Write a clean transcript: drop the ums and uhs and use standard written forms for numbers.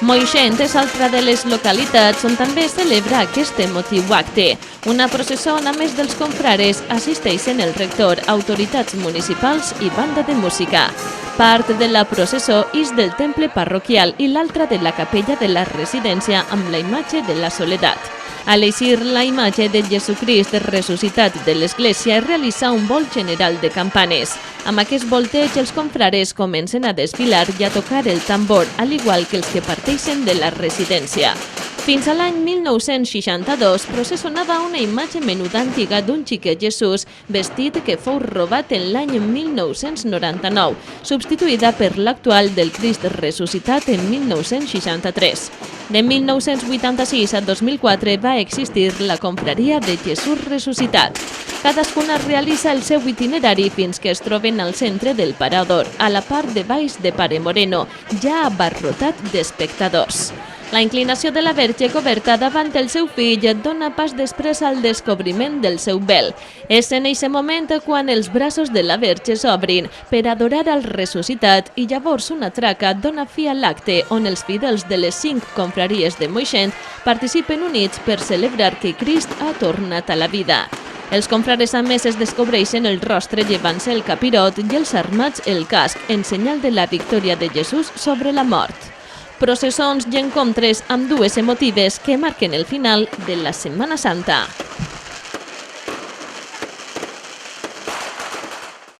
Moixent és altra de les localitats on també es celebra aquest emotiu acte. Una processó on, a més dels confrares, assisteixen el rector, autoritats municipals i banda de música. Part de la processó és del temple parroquial i l'altra de la capella de la residència amb la imatge de la Soledat. A l'eixir la imatge de Jesucrist ressuscitat de l'església es realitza un vol general de campanes. Amb aquest volteig els confrares comencen a desfilar i a tocar el tambor, al igual que els que parteixen de la residència. Fins a l'any 1962 processonava una imatge menuda antiga d'un xiquet Jesús vestit que fou robat en l'any 1999, substituïda per l'actual del Crist ressuscitat en 1963. De 1986 a 2004 va existir la confraria de Jesús ressuscitat. Cadascuna realitza el seu itinerari fins que es troben al centre del parador, a la part de baix de Pare Moreno, ja abarrotat d'espectadors. La inclinació de la Verge coberta davant el seu fill dona pas després al descobriment del seu vel. És en aquest moment quan els braços de la Verge s'obrin per adorar al ressuscitat i llavors una traca dona fi a l'acte on els fidels de les 5 confraries de Moixent participen units per celebrar que Crist ha tornat a la vida. Els confrares a més es descobreixen el rostre llevant-se el capirot i els armats el casc en senyal de la victòria de Jesús sobre la mort. Processons i encontres amb dues emotives que marquen el final de la Setmana Santa.